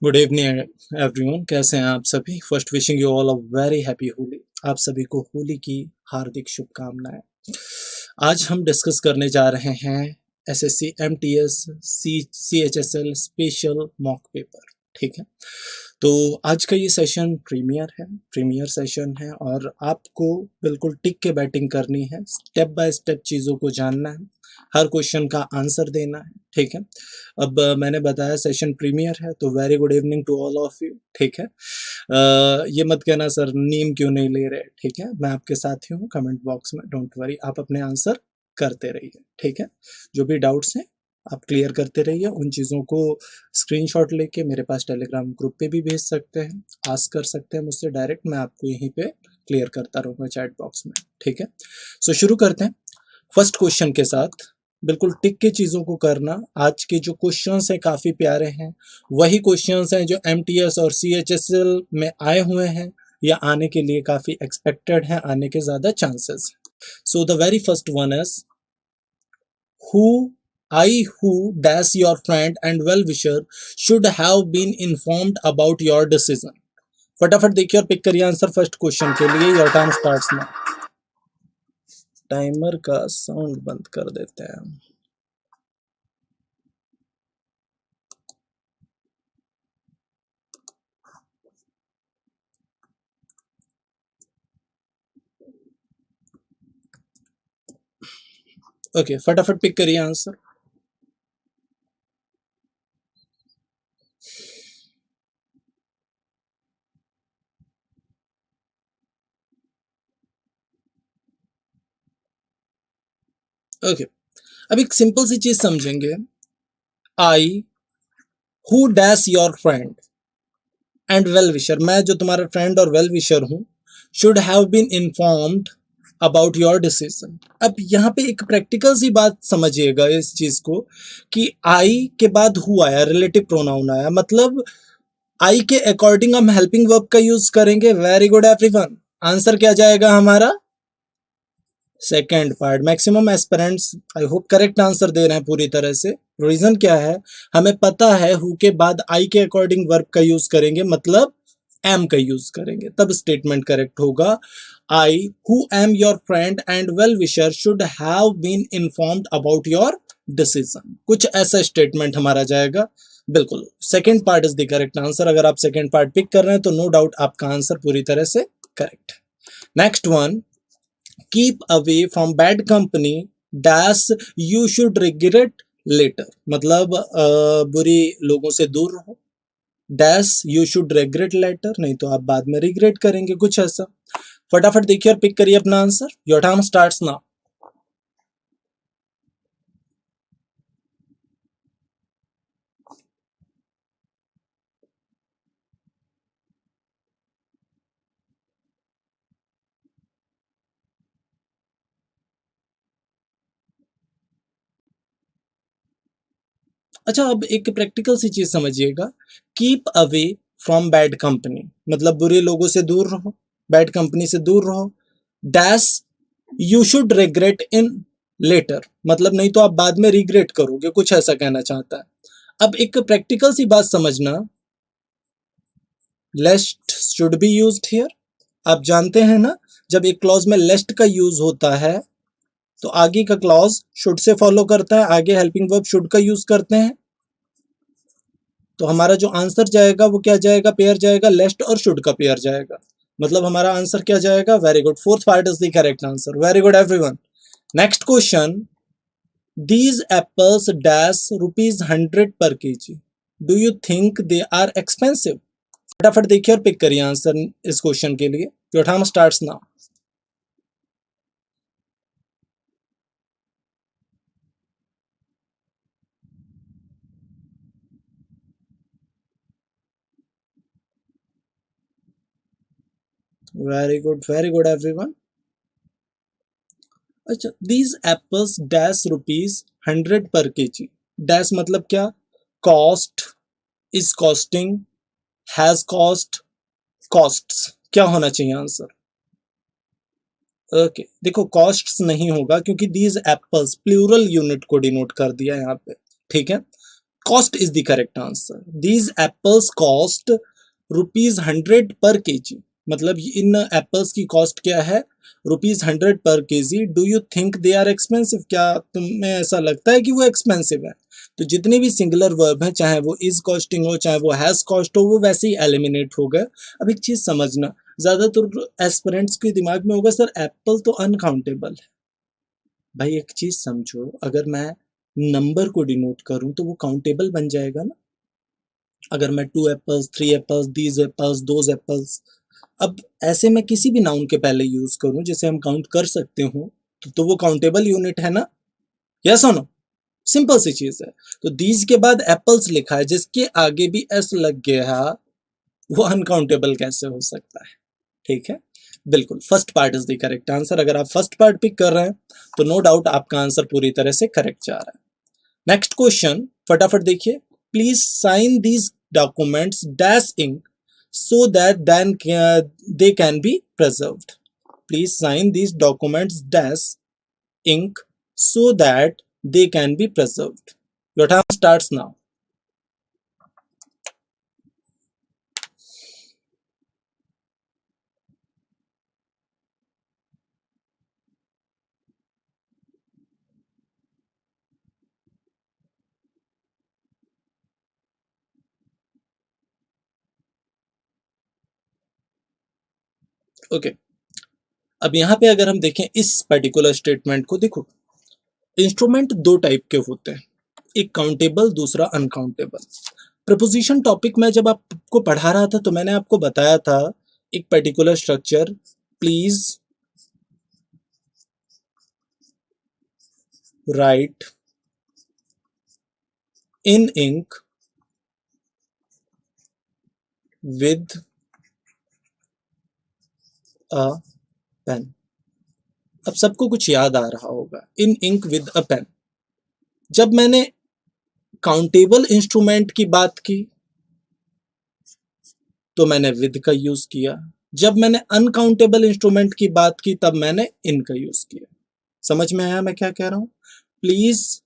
Good evening everyone, कैसे हैं आप सभी। First wishing you all a very happy Holi. आप सभी को होली की हार्दिक शुभकामनाएं। आज हम डिस्कस करने जा रहे हैं SSC MTS CHSL special mock paper. ठीक है, तो आज का ये सेशन प्रीमियर सेशन है और आपको बिल्कुल टिक के बैटिंग करनी है, स्टेप बाय स्टेप चीज़ों को जानना है, हर क्वेश्चन का आंसर देना है। ठीक है, अब मैंने बताया सेशन प्रीमियर है, तो very good evening to all of you. ठीक है, ये मत कहना सर नीम क्यों नहीं ले रहे। ठीक है, मैं आपके साथ ही हूँ कमेंट बॉक्स में, डोंट वरी, आप अपने आंसर करते रहिए। ठीक है, जो भी डाउट्स हैं आप क्लियर करते रहिए। उन चीज़ों को स्क्रीनशॉट लेके मेरे पास टेलीग्राम ग्रुप पे भी भेज सकते हैं, आस्क कर सकते हैं मुझसे डायरेक्ट, मैं आपको यहीं पे क्लियर करता रहूँगा चैट बॉक्स में। ठीक है, सो शुरू करते हैं फर्स्ट क्वेश्चन के साथ। बिल्कुल टिक के चीज़ों को करना। आज के जो क्वेश्चंस हैं काफ़ी प्यारे हैं, वही क्वेश्चंस हैं जो एमटीएस और सीएचएसएल में आए हुए हैं या आने के लिए काफ़ी एक्सपेक्टेड हैं, आने के ज़्यादा chances. So the very first one is who who dash your friend and well wisher should have been informed about your decision। फटाफट देखिए और पिक करिए आंसर फर्स्ट क्वेश्चन के लिए। Your time starts now. Timer का sound बंद कर देते हैं। ओके, फटाफट पिक करिए आंसर। ओके, अब एक सिंपल सी चीज समझेंगे। I who dash your friend and well wisher, मैं जो तुम्हारा फ्रेंड और वेल विशर हूं, should have been informed about your decision. अब यहाँ पे एक प्रैक्टिकल सी बात समझिएगा इस चीज को कि आई के बाद हु आया, रिलेटिव प्रोनाउन आया, मतलब आई के अकॉर्डिंग हम हेल्पिंग वर्ब का यूज करेंगे। वेरी गुड एवरीवन, आंसर क्या जाएगा हमारा? Second part. Maximum aspirants I hope correct answer दे रहे हैं पूरी तरह से। रीजन क्या है, हमें पता है हु के बाद आई के अकॉर्डिंग वर्ब का यूज करेंगे, मतलब एम का यूज करेंगे, तब स्टेटमेंट करेक्ट होगा। I who am your friend and well wisher should have been informed about your decision, कुछ ऐसा स्टेटमेंट हमारा जाएगा। बिल्कुल second part is the correct answer. अगर आप सेकेंड पार्ट पिक कर रहे हैं तो नो डाउट आपका आंसर पूरी तरह से correct. Next one, keep away from bad company dash you should regret later, मतलब बुरी लोगों से दूर रहो, dash you should regret later, नहीं तो आप बाद में रिग्रेट करेंगे, कुछ ऐसा। फटाफट देखिए और पिक करिए अपना answer. Your time starts now. अच्छा, अब एक प्रैक्टिकल सी चीज समझिएगा। Keep away from bad company, मतलब बुरे लोगों से दूर रहो, बैड कंपनी से दूर रहो। Dash you should regret in later, मतलब नहीं तो आप बाद में रिग्रेट करोगे, कुछ ऐसा कहना चाहता है। अब एक प्रैक्टिकल सी बात समझना, लेस्ट शुड बी यूज्ड हियर। आप जानते हैं ना, जब एक क्लॉज में लेस्ट का यूज होता है तो आगे का क्लॉज शुड से फॉलो करता है, आगे हेल्पिंग वर्ब शुड का यूज करते हैं। तो हमारा जो आंसर जाएगा वो क्या जाएगा, पेयर जाएगा, लेस्ट और शुड का पेयर जाएगा, मतलब हमारा आंसर क्या जाएगा? Very good, fourth part is the correct answer. Very good everyone. Next question, these apples dash ₹100 per KG, do you think they are expensive? फटाफट देखिए और पिक करिए आंसर इस क्वेश्चन के लिए। Your time starts now. Very good everyone. अच्छा, these apples dash ₹100 per KG, dash मतलब क्या? Cost, is costing, has cost, costs, क्या होना चाहिए आंसर? ओके, देखो कॉस्ट्स नहीं होगा क्योंकि दीज एप्पल्स प्लूरल यूनिट को डिनोट कर दिया यहाँ पे। ठीक है, cost is the correct answer. These apples cost ₹100 per KG. मतलब इन एप्पल्स की कॉस्ट क्या है? ₹100 per KG. Do you think they are expensive? क्या तुम्हें ऐसा लगता है कि वो एक्सपेंसिव है? तो जितने भी सिंगुलर वर्ब हैं, चाहे वो इज कॉस्टिंग हो, चाहे वो हैज कॉस्ट हो, वो वैसे ही एलिमिनेट हो गए. अब एक चीज समझना, ज्यादातर एस्पिरेंट्स के दिमाग में होगा सर एप्पल तो अनकाउंटेबल है. भाई एक चीज समझो, अगर मैं नंबर को डिनोट करूं तो वो काउंटेबल बन जाएगा ना. अगर मैं 2 apples, 3 apples, these apples, those apples, अब ऐसे मैं किसी भी नाउन के पहले यूज करूं जिसे हम काउंट कर सकते हो, तो वो काउंटेबल यूनिट है ना. यस और नो? सिंपल सी चीज है. तो दीज के बाद एप्पल्स लिखा है, जिसके आगे भी एस लग गया, वो अनकाउंटेबल कैसे हो सकता है? ठीक है, बिल्कुल first part is the correct answer. अगर आप फर्स्ट पार्ट पिक कर रहे हैं तो नो डाउट आपका आंसर पूरी तरह से करेक्ट जा रहा है. नेक्स्ट क्वेश्चन फटाफट देखिए. Please sign these documents dash ink so that then they can be preserved. Please sign these documents dash ink so that they can be preserved. Your time starts now. Okay. अब यहाँ पे अगर हम देखें इस particular statement को, देखो instrument दो टाइप के होते हैं, एक काउंटेबल, दूसरा अनकाउंटेबल. प्रपोजिशन टॉपिक में जब आपको पढ़ा रहा था तो मैंने आपको बताया था एक particular structure. Please write in ink with a pen. अब सबको कुछ याद आ रहा होगा, in ink with a pen. जब मैंने काउंटेबल इंस्ट्रूमेंट की बात की तो मैंने विद का यूज किया. जब मैंने अनकाउंटेबल इंस्ट्रूमेंट की बात की तब मैंने इन का यूज किया. समझ में आया मैं क्या कह रहा हूं? Please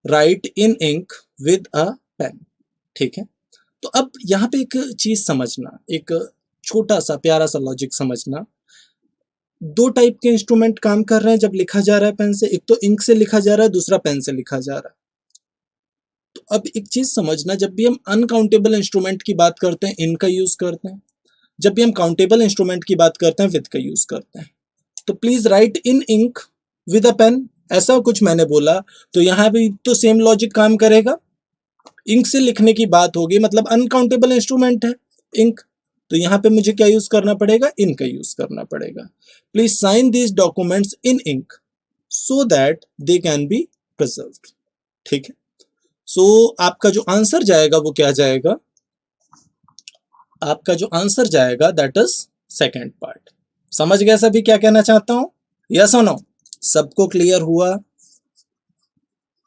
write in ink with a pen. ठीक है. तो अब यहां पे एक चीज समझना, एक छोटा सा प्यारा सा लॉजिक समझना. दो टाइप के इंस्ट्रूमेंट काम कर रहे हैं जब लिखा जा रहा है पेन से. एक तो इंक से लिखा जा रहा है, दूसरा पेन से लिखा जा रहा है. तो अब एक चीज समझना, जब भी हम अनकाउंटेबल इंस्ट्रूमेंट की बात करते हैं इन का यूज करते हैं, जब भी हम काउंटेबल इंस्ट्रूमेंट की बात करते हैं विद का यूज करते हैं. तो please write in ink with a pen, ऐसा कुछ मैंने बोला तो यहां भी तो सेम लॉजिक काम करेगा. इंक से लिखने की बात होगी, मतलब अनकाउंटेबल इंस्ट्रूमेंट है इंक, तो यहां पे मुझे क्या यूज करना पड़ेगा? इन का यूज करना पड़ेगा. Please sign these documents in ink so that they can be preserved. ठीक है. सो आपका जो आंसर जाएगा वो क्या जाएगा? आपका जो आंसर जाएगा दैट इज सेकेंड पार्ट. समझ गए सभी क्या कहना चाहता हूं? यस और नो? सबको क्लियर हुआ?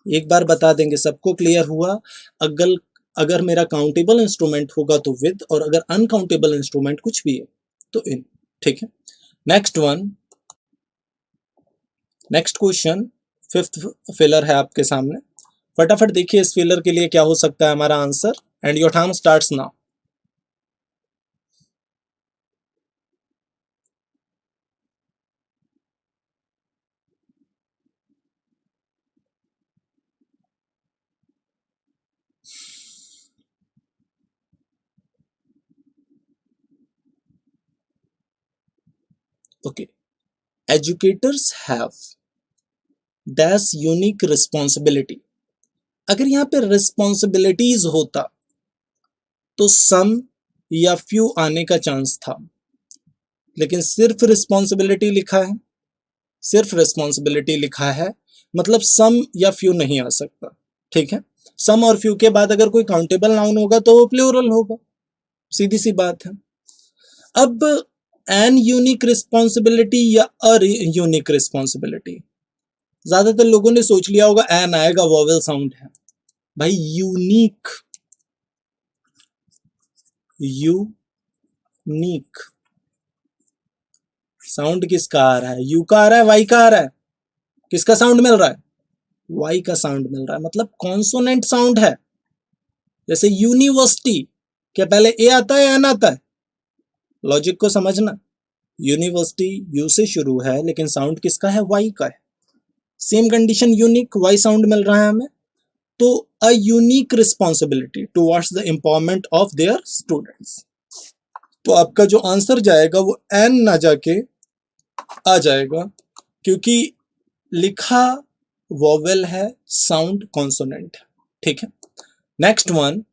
एक बार बता देंगे सबको क्लियर हुआ? अगर अगर मेरा काउंटेबल इंस्ट्रूमेंट होगा तो विद, और अगर अनकाउंटेबल इंस्ट्रूमेंट कुछ भी है तो इन. ठीक है. Next one, next question, fifth filler है आपके सामने. फटाफट देखिए इस फिलर के लिए क्या हो सकता है हमारा answer. And your time starts now. Okay. Educators have dash unique responsibility. अगर यहाँ पे रिस्पॉन्सिबिलिटीज होता तो सम या फ्यू आने का चांस था, लेकिन सिर्फ रिस्पॉन्सिबिलिटी लिखा है. सिर्फ रिस्पॉन्सिबिलिटी लिखा है, मतलब सम या फ्यू नहीं आ सकता. ठीक है. सम और फ्यू के बाद अगर कोई काउंटेबल नाउन होगा तो वो प्लूरल होगा, सीधी सी बात है. अब एन यूनिक रिस्पॉन्सिबिलिटी या अ यूनिक रिस्पॉन्सिबिलिटी, ज्यादातर लोगों ने सोच लिया होगा एन आएगा, वॉवेल साउंड है. भाई यूनिक, यूनिक साउंड किसका आ रहा है? यू का आ रहा है, वाई का आ रहा है? किसका साउंड मिल रहा है? वाई का साउंड मिल रहा है, मतलब कॉन्सोनेंट साउंड है. जैसे यूनिवर्सिटी, क्या पहले ए आता है या एन आता है? लॉजिक को समझना। यूनिवर्सिटी यू से शुरू है लेकिन साउंड किसका है? वाई का है। Same condition unique, Y sound मिल रहा है हमें, तो a unique responsibility towards the empowerment of their students. तो आपका जो आंसर जाएगा वो एन ना जाके आ जाएगा, क्योंकि लिखा वोवेल है, साउंड कॉन्सोनेंट है। ठीक है, नेक्स्ट वन,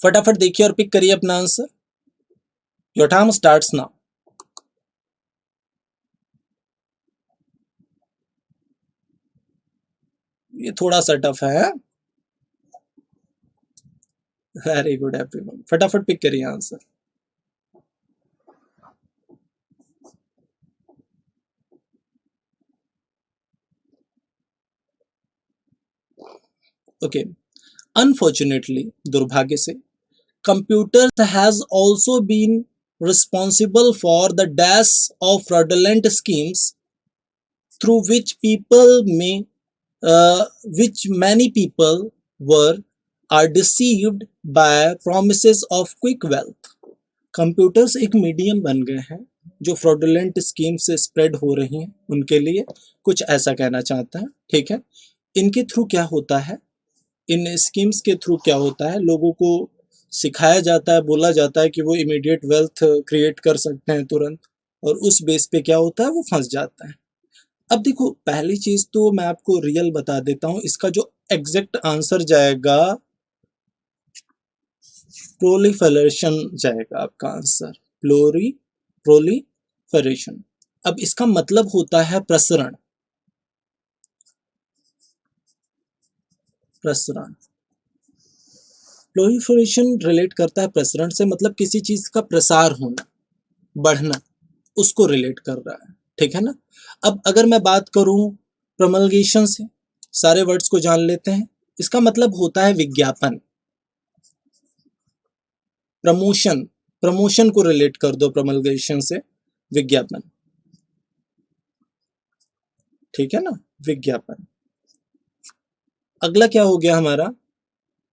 फटाफट देखिए और पिक करिए अपना answer. Your time starts now. ये थोड़ा सा टफ है। वेरी गुड एवरीवन, फटाफट पिक करिए आंसर। ओके, अनफॉर्चुनेटली, दुर्भाग्य से, computers has also been responsible for the dash of fraudulent schemes through which many people were are deceived by promises of quick wealth. Computers एक medium बन गए हैं जो fraudulent scheme से spread हो रही हैं उनके लिए, कुछ ऐसा कहना चाहता है। ठीक है, इनके थ्रू क्या होता है, इन स्कीम्स के थ्रू क्या होता है, लोगों को सिखाया जाता है, बोला जाता है कि वो इमीडिएट वेल्थ क्रिएट कर सकते हैं तुरंत, और उस बेस पे क्या होता है, वो फंस जाता है। अब देखो, पहली चीज तो मैं आपको रियल बता देता हूं, इसका जो एग्जैक्ट आंसर जाएगा प्रोलिफरेशन जाएगा आपका आंसर, प्रोलिफरेशन। अब इसका मतलब होता है प्रसरण। प्रसरण, प्रोलिफरेशन रिलेट करता है प्रसरण से, मतलब किसी चीज का प्रसार होना, बढ़ना, उसको रिलेट कर रहा है। ठीक है ना। अब अगर मैं बात करूं प्रमलगेशन से, सारे वर्ड्स को जान लेते हैं। इसका मतलब होता है विज्ञापन, प्रमोशन। प्रमोशन को रिलेट कर दो प्रमलगेशन से, विज्ञापन। ठीक है ना, विज्ञापन। अगला क्या हो गया हमारा,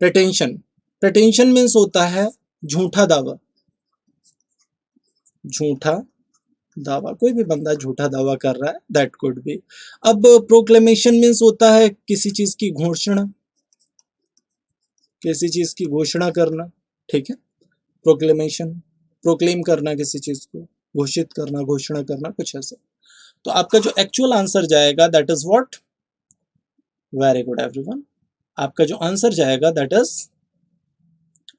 प्रेटेंशन। प्रेटेंशन मीन्स होता है झूठा दावा। झूठा दावा, कोई भी बंदा झूठा दावा कर रहा है, दैट कुड बी। अब प्रोक्लेमेशन मीन्स होता है किसी चीज की घोषणा, किसी चीज की घोषणा करना। ठीक है, प्रोक्लेमेशन, प्रोक्लेम करना किसी चीज को, घोषित करना, घोषणा करना, कुछ ऐसा। तो आपका जो एक्चुअल आंसर जाएगा that is what, very good everyone, आपका जो आंसर जाएगा that is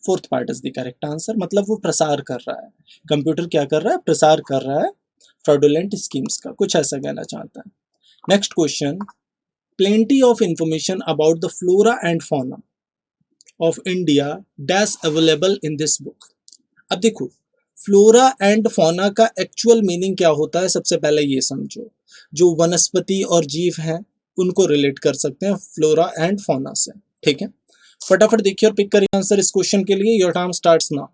fourth part is the correct answer. मतलब वो प्रसार कर रहा है, कंप्यूटर क्या कर रहा है, प्रसार कर रहा है फ्रॉडुलेंट स्कीम्स का, कुछ ऐसा कहना चाहता है। Next question, plenty of information about the flora and fauna of India dash available in this book। अब देखो, फ्लोरा एंड फौना का एक्चुअल मीनिंग क्या होता है, सबसे पहले ये समझो। जो वनस्पति और जीव हैं उनको रिलेट कर सकते हैं फ्लोरा एंड फौना से। ठीक है, फटाफट देखिए और पिक करिए आंसर इस क्वेश्चन के लिए। Your time starts now.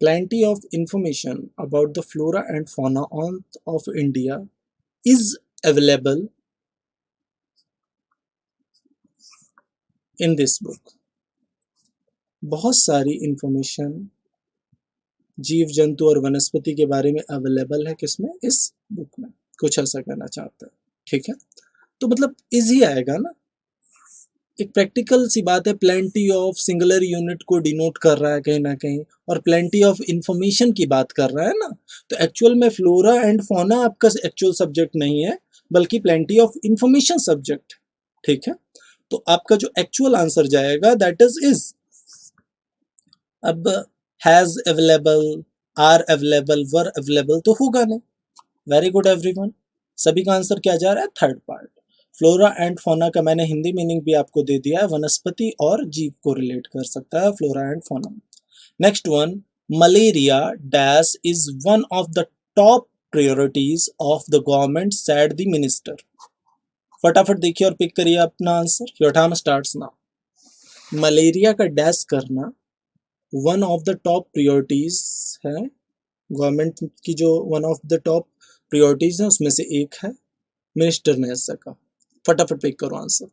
Plenty of information about the flora and fauna of India is available in this book। बहुत सारी इंफॉर्मेशन जीव जंतु और वनस्पति के बारे में अवेलेबल है, किसमें, इस बुक में, कुछ ऐसा कहना चाहता है। ठीक है, तो मतलब इजी आएगा ना, एक प्रैक्टिकल सी बात है। प्लेंटी ऑफ सिंगुलर यूनिट को डिनोट कर रहा है कहीं ना कहीं, और प्लेंटी ऑफ इंफॉर्मेशन की बात कर रहा है ना, तो एक्चुअल में फ्लोरा एंड फौना आपका एक्चुअल सब्जेक्ट नहीं है, बल्कि प्लेंटी ऑफ इंफॉर्मेशन सब्जेक्ट। ठीक है, तो आपका जो एक्चुअल आंसर जाएगा दैट इज। अब has available, are available, were available तो होगा नहीं। वेरी गुड एवरीवन, सभी का आंसर क्या जा रहा है, third part. Flora and fauna का मैंने हिंदी मीनिंग भी आपको दे दिया है, वनस्पति और जीव को रिलेट कर सकता है flora and fauna. Next one, malaria dash is one of the top priorities of the government, said the minister. फटाफट देखिए और पिक करिए अपना answer. Your time starts now. Malaria का डैश करना one of the top priorities है, government की जो one of the top priorities है उसमें से एक है, मिनिस्टर ने ऐसा कहा। फटाफट पिक करो आंसर।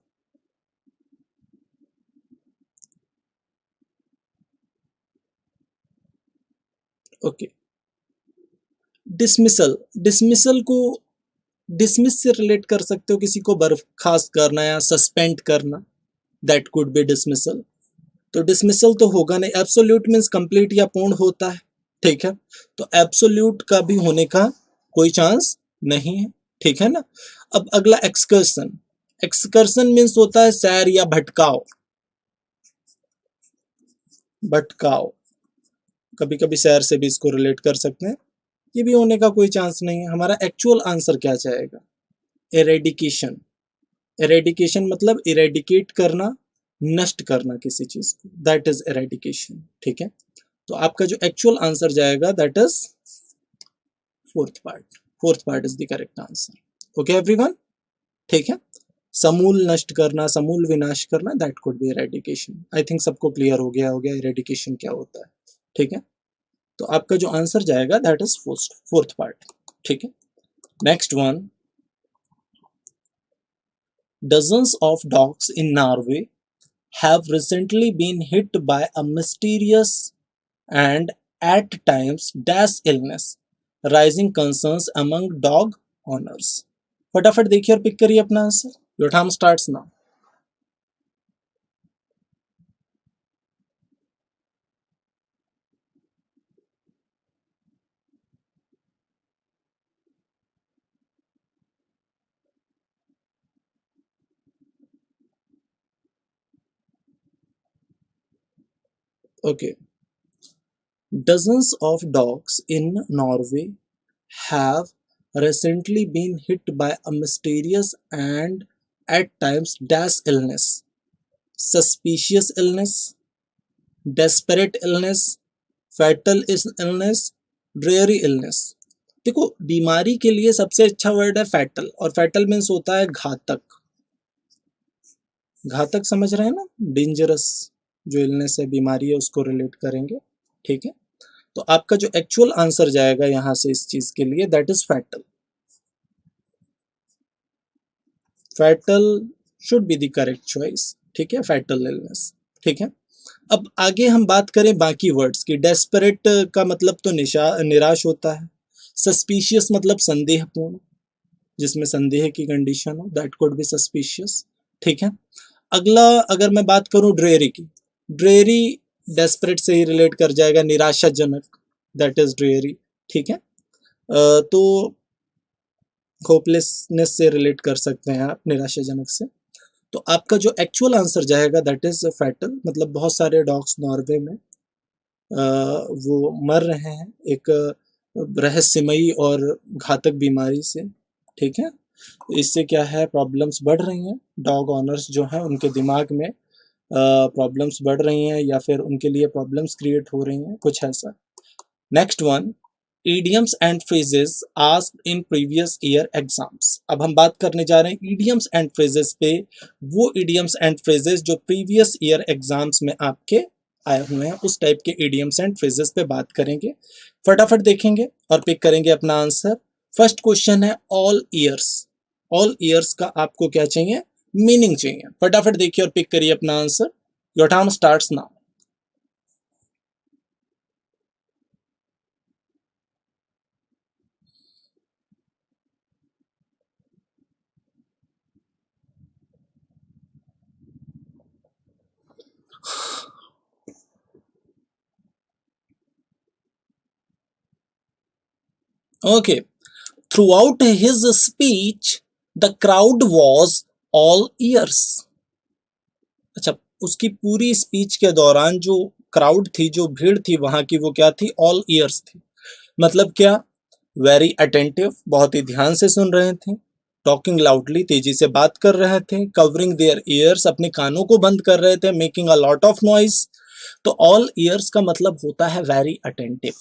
ओके, डिसमिसल, डिसमिसल को डिसमिस से रिलेट कर सकते हो, किसी को बर्खास्त करना या सस्पेंड करना, दैट कुड बी डिसमिसल। तो डिसमिसल तो होगा नहीं, एब्सोल्यूट मींस कंप्लीट या पूर्ण होता है, ठीक है, तो एब्सोल्यूट का भी होने का कोई चांस नहीं है, ठीक है ना। अब अगला एक्सकर्सन, एक्सकर्सन मींस होता है सैर या भटकाव, भटकाव, कभी कभी सैर से भी इसको रिलेट कर सकते हैं, ये भी होने का कोई चांस नहीं है। हमारा एक्चुअल आंसर क्या जाएगा? एरेडिकेशन। एरेडिकेशन मतलब इरेडिकेट करना, नष्ट करना किसी चीज को, दैट इज एरेडिकेशन, ठीक है। तो आपका जो एक्चुअल आंसर जाएगा that is fourth part, fourth part is the correct answer. Okay everyone, ठीक है। समूल नष्ट करना, समूल विनाश करना, that could be eradication. I think सबको क्लियर हो गया एरेडिकेशन क्या होता है, ठीक है। तो आपका जो आंसर जाएगा दैट इज फोर्थ पार्ट, ठीक है। Next one, dozens of dogs in Norway have recently been hit by a mysterious and at times dash illness, raising concerns among dog owners. फटाफट देखिए और पिक करिए अपना answer. Your time starts now. Okay, dozens of dogs in Norway have recently been hit by a mysterious and at times dash illness, suspicious illness, desperate illness, fatal illness, dreary illness। देखो, बीमारी के लिए सबसे अच्छा word है fatal, और fatal means होता है घातक, घातक समझ रहे हैं ना, डेंजरस जो इलनेस है, बीमारी है, उसको रिलेट करेंगे, ठीक है। तो आपका जो एक्चुअल आंसर जाएगा यहां से इस चीज के लिए that is fatal. Fatal should be the correct choice, ठीक है, फैटल इलनेस, ठीक है। अब आगे हम बात करें बाकी वर्ड्स की। डेस्परेट का मतलब तो निराश होता है, सस्पिशियस मतलब संदेहपूर्ण, जिसमें संदेह की कंडीशन हो, दैट कुड बी सस्पिशियस, ठीक है। अगला अगर मैं बात करूं ड्रेरी की, ड्रेरी डेस्परेट से ही रिलेट कर जाएगा, निराशाजनक, दैट इज ड्रेरी, ठीक है। तो होपलेसनेस से रिलेट कर सकते हैं आप, निराशाजनक से। तो आपका जो एक्चुअल आंसर जाएगा दैट इज फैटल, मतलब बहुत सारे डॉग्स नॉर्वे में वो मर रहे हैं एक रहस्यमयी और घातक बीमारी से, ठीक है। इससे क्या है, प्रॉब्लम्स बढ़ रही हैं, डॉग ऑनर्स जो हैं उनके दिमाग में प्रॉब्लम्स बढ़ रही हैं या फिर उनके लिए प्रॉब्लम्स क्रिएट हो रही हैं, कुछ ऐसा। Next one, idioms and phrases asked in previous year exams। अब हम बात करने जा रहे हैं idioms and phrases पे, वो idioms and phrases जो previous year exams में आपके आए हुए हैं, उस टाइप के idioms and phrases पे बात करेंगे। फटाफट देखेंगे और पिक करेंगे अपना आंसर। फर्स्ट क्वेश्चन है ऑल ईयर्स। ऑल ईयर्स का आपको क्या चाहिए, मीनिंग चाहिए। फटाफट देखिए और पिक करिए अपना answer. Your time starts now. Okay, throughout his speech the crowd was all ears। अच्छा, उसकी पूरी स्पीच के दौरान जो क्राउड थी, जो भीड़ थी वहां की, वो क्या थी, ऑल ईयर्स थी। मतलब क्या, वेरी अटेंटिव, बहुत ही ध्यान से सुन रहे थे, टॉकिंग लाउडली, तेजी से बात कर रहे थे, कवरिंग देयर ईयर्स, अपने कानों को बंद कर रहे थे, making a lot of noise. तो ऑल ईयर्स का मतलब होता है वेरी अटेंटिव,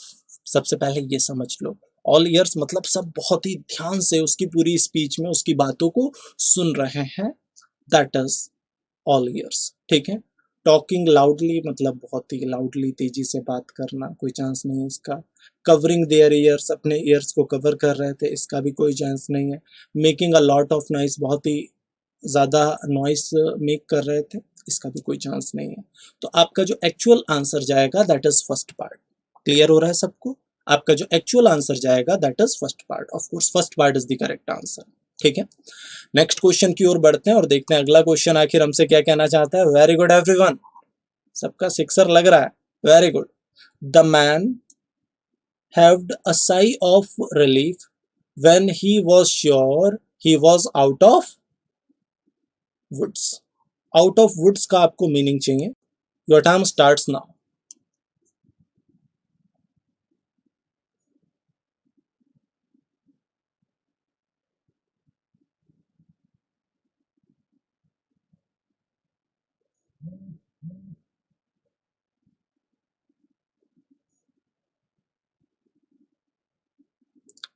सबसे पहले ये समझ लो। ऑल ईयर्स मतलब सब बहुत ही ध्यान से उसकी पूरी स्पीच में उसकी बातों को सुन रहे हैं, दैट इज ऑल ईयर्स। ठीक है। टॉकिंग लाउडली मतलब बहुत ही लाउडली तेजी से बात करना, कोई चांस नहीं है इसका। कवरिंग देयर ईयर्स, अपने ईयर्स को कवर कर रहे थे, इसका भी कोई चांस नहीं है। Making a lot of noise, बहुत ही ज़्यादा नॉइस मेक कर रहे थे, इसका भी कोई चांस नहीं है। तो आपका जो एक्चुअल आंसर जाएगा that is first part. Clear हो रहा है सबको? आपका जो एक्चुअल आंसर जाएगा that is first part. Of course first part is the correct answer. ठीक है। नेक्स्ट क्वेश्चन की ओर बढ़ते हैं और देखते हैं अगला क्वेश्चन आखिर हमसे क्या कहना चाहता है। वेरी गुड एवरीवन, सबका सिक्सर लग रहा है, very good. The man heaved a sigh of relief when he was sure he was out of woods. Out of woods का आपको मीनिंग चाहिए। Your time starts now.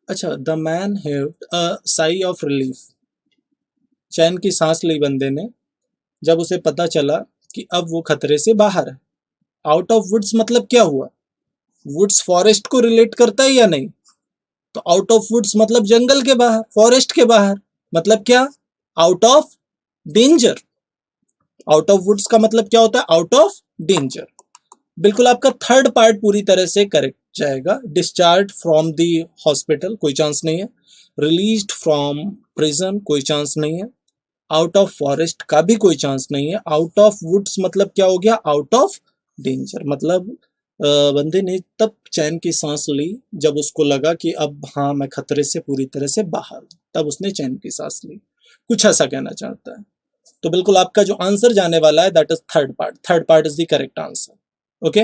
अच्छा, the man heaved a sigh of relief, चैन की सांस ली बंदे ने जब उसे पता चला कि अब वो खतरे से बाहर है। आउट ऑफ वुड्स मतलब क्या हुआ? वुड्स फॉरेस्ट को रिलेट करता है या नहीं? तो आउट ऑफ वुड्स मतलब जंगल के बाहर, फॉरेस्ट के बाहर, मतलब क्या? Out of danger. Out of woods का मतलब क्या होता है? Out of danger. बिल्कुल आपका थर्ड पार्ट पूरी तरह से करेक्ट जाएगा। डिस्चार्ज फ्रॉम द हॉस्पिटल, कोई चांस नहीं है। रिलीज्ड फ्रॉम प्रिजन, कोई चांस नहीं है। आउट ऑफ फॉरेस्ट का भी कोई चांस नहीं है। आउट ऑफ वुड्स मतलब क्या हो गया? Out of danger. मतलब बंदे ने तब चैन की सांस ली जब उसको लगा कि अब हाँ मैं खतरे से पूरी तरह से बाहर हूं, तब उसने चैन की सांस ली, कुछ ऐसा कहना चाहता है। तो बिल्कुल आपका जो आंसर जाने वाला है that is third part. Third part is the correct answer. Okay.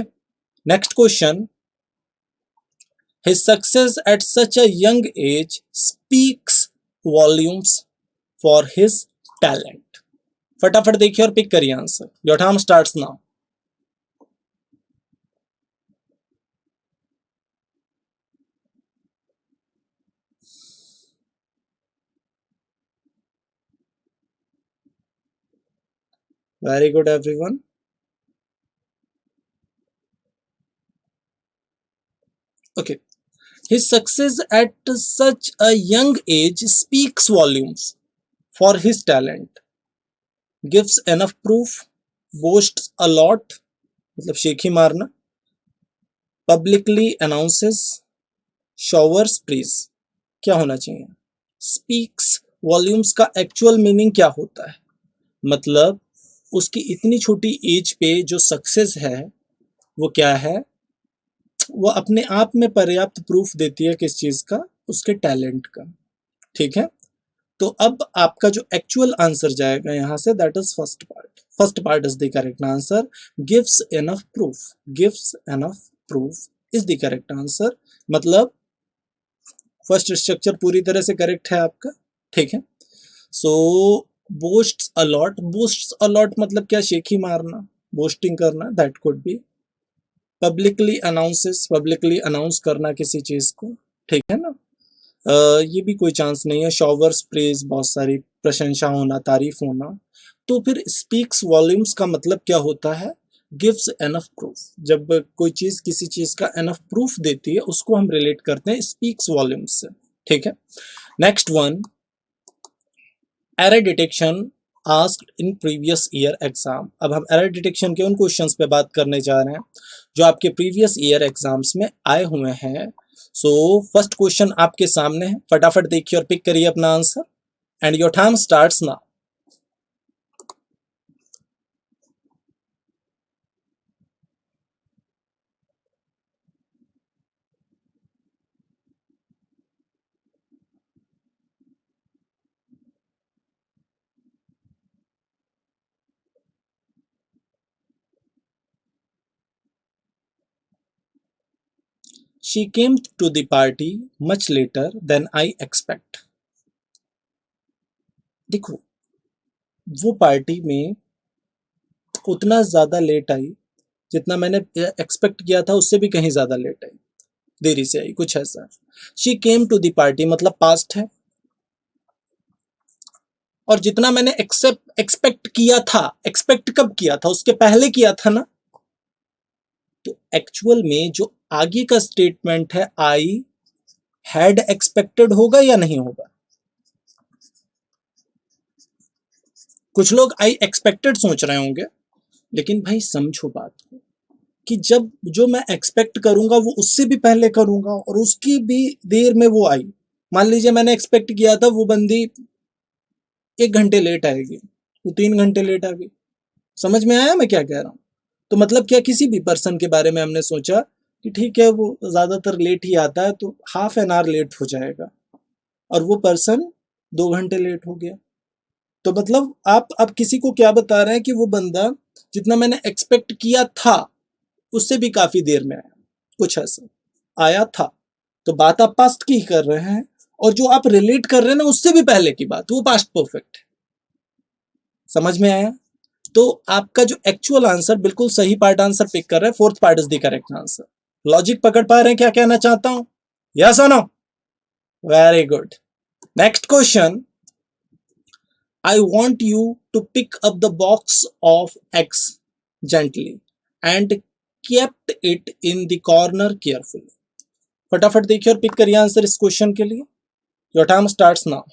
Next question. His success at such a young age speaks volumes for his talent. फटाफट देखिए और पिक करिए answer. Your time starts now. Very good everyone. Okay. His success at such a young age speaks volumes for his talent. Gives enough proof. Boasts a lot, मतलब शेखी मारना। Publicly announces. Showers praise. क्या होना चाहिए? Speaks volumes का actual meaning क्या होता है? मतलब उसकी इतनी छोटी एज पे जो सक्सेस है वो क्या है? वो अपने आप में पर्याप्त प्रूफ देती है किस चीज का? उसके टैलेंट का। ठीक है। तो अब आपका जो एक्चुअल आंसर जाएगा यहां say that is first part. First part is the correct answer. Gives enough proof. Gives enough proof is the correct answer. मतलब फर्स्ट स्ट्रक्चर पूरी तरह से करेक्ट है आपका। ठीक है। सो बोस्ट्स अलॉट। बोस्ट्स अलॉट मतलब क्या? शेखी मारना, बोस्टिंग करना, that could be. Publicly announces, publicly announce करना किसी चीज को। ठीक है ना। ये भी कोई चांस नहीं है। शॉवर्स प्रेज, बहुत सारी प्रशंसा होना, तारीफ होना। तो फिर स्पीक्स वॉल्यूम्स का मतलब क्या होता है? Gives enough proof. जब कोई चीज किसी चीज का एनफ प्रूफ देती है उसको हम रिलेट करते हैं स्पीक्स वॉल्यूम्स से। ठीक है। Next one. Error detection asked in previous year exam. अब हम एरर डिटेक्शन के उन क्वेश्चंस पे बात करने जा रहे हैं जो आपके प्रीवियस ईयर एग्जाम्स में आए हुए हैं। सो फर्स्ट क्वेश्चन आपके सामने है, फटाफट देखिए और पिक करिए अपना answer and your time starts now. She came to the party much later than I expect. देखो, वो पार्टी में उतना ज्यादा लेट आई जितना मैंने एक्सपेक्ट किया था, उससे भी कहीं ज्यादा लेट आई। देरी से आई, कुछ ऐसा। She came to the party मतलब पास्ट है, और जितना मैंने एक्सपेक्ट किया था, एक्सपेक्ट कब किया था, उसके पहले किया था ना। तो एक्चुअल में जो आगे का स्टेटमेंट है आई हैड एक्सपेक्टेड होगा या नहीं होगा? कुछ लोग आई एक्सपेक्टेड सोच रहे होंगे, लेकिन भाई समझो बात को कि जब जो मैं एक्सपेक्ट करूंगा वो उससे भी पहले करूंगा, और उसकी भी देर में वो आई। मान लीजिए मैंने एक्सपेक्ट किया था वो बंदी 1 घंटे लेट आएगी, वो 3 घंटे लेट आ गई। समझ में आया मैं क्या कह रहा हूँ? तो मतलब क्या, किसी भी पर्सन के बारे में हमने सोचा कि ठीक है वो ज्यादातर लेट ही आता है तो हाफ एन आवर लेट हो जाएगा, और वो पर्सन 2 घंटे लेट हो गया। तो मतलब आप अब किसी को क्या बता रहे हैं कि वो बंदा जितना मैंने एक्सपेक्ट किया था उससे भी काफी देर में आया, कुछ ऐसा आया था। तो बात आप पास्ट की ही कर रहे हैं, और जो आप रिलेट कर रहे हैं ना उससे भी पहले की बात, वो पास्ट परफेक्ट है। समझ में आया? तो आपका जो एक्चुअल आंसर बिल्कुल सही पार्ट आंसर पिक कर रहा है, fourth part is the correct answer. Logic पकड़ पा रहे हैं क्या कहना चाहता हूं? यस और no? Very good. Next question, I want you to pick up the box of eggs gently and kept it in the corner carefully. फटाफट देखिए और पिक करिए आंसर इस क्वेश्चन के लिए। Your time starts now.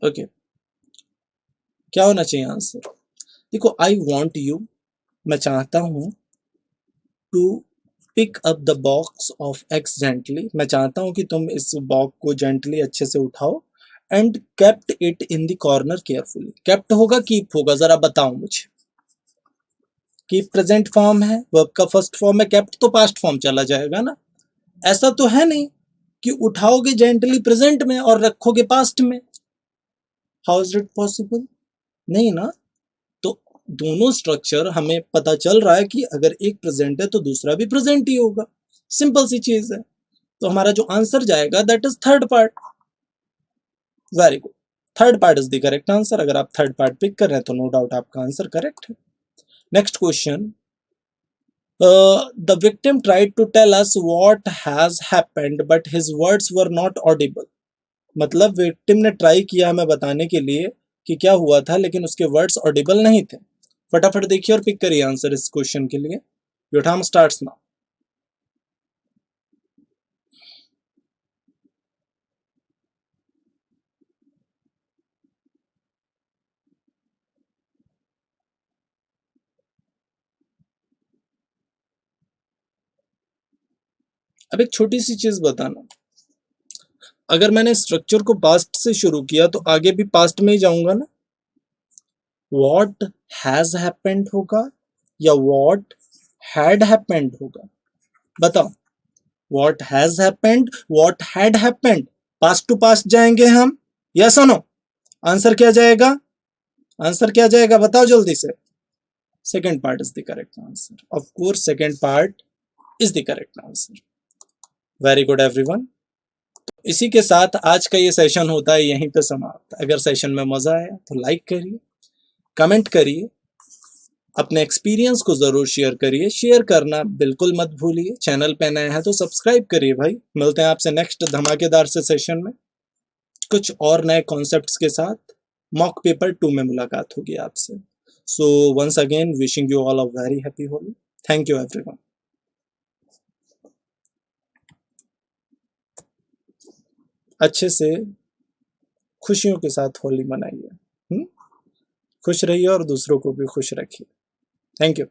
Okay, क्या होना चाहिए आंसर? देखो, आई वॉन्ट यू, मैं चाहता हूं, to pick up the box of eggs gently, मैं चाहता हूं कि तुम इस बॉक्स को जेंटली अच्छे से उठाओ, and kept it in the corner carefully. Kept होगा कीप होगा, जरा बताओ मुझे। कीप प्रेजेंट फॉर्म है, वर्ब का फर्स्ट फॉर्म है, केप्ट तो पास्ट फॉर्म चला जाएगा ना। ऐसा तो है नहीं कि उठाओगे जेंटली प्रेजेंट में और रखोगे पास्ट में। How is it possible? नहीं ना। तो दोनों स्ट्रक्चर हमें पता चल रहा है कि अगर एक प्रेजेंट है तो दूसरा भी प्रेजेंट ही होगा। सिंपल सी चीज है। तो हमारा जो आंसर जाएगा that is third part. Very good, third part is the correct answer. अगर आप थर्ड पार्ट पिक कर रहे हैं तो नो डाउट आपका आंसर करेक्ट है। Next question, the victim tried to tell us what has happened but his words were not audible. मतलब victim ने ट्राई किया हमें बताने के लिए कि क्या हुआ था, लेकिन उसके वर्ड्स ऑडिबल नहीं थे। फटाफट देखिए और पिक करिए आंसर इस क्वेश्चन के लिए। Your time starts now. अब एक छोटी सी चीज बताना, अगर मैंने स्ट्रक्चर को पास्ट से शुरू किया तो आगे भी पास्ट में ही जाऊंगा ना। वॉट हैज हैपेंड होगा या वॉट हैड हैपेंड होगा? बताओ। What has happened, what had happened, past to past जाएंगे हम, यस और नो? आंसर क्या जाएगा? आंसर क्या जाएगा बताओ जल्दी से। Second part is the correct answer, of course second part is the correct answer. Very good everyone. इसी के साथ आज का ये सेशन होता है यहीं पे समाप्त। अगर सेशन में मजा आया तो लाइक करिए, कमेंट करिए, अपने एक्सपीरियंस को जरूर शेयर करिए। शेयर करना बिल्कुल मत भूलिए। चैनल पे नए हैं तो सब्सक्राइब करिए भाई। मिलते हैं आपसे नेक्स्ट धमाकेदार से सेशन में कुछ और नए कॉन्सेप्ट्स के साथ। मॉक पेपर 2 में मुलाकात होगी आपसे। So once again wishing you all a very happy Holi. Thank you everyone. अच्छे से खुशियों के साथ होली मनाइए। खुश रहिए और दूसरों को भी खुश रखिए। Thank you.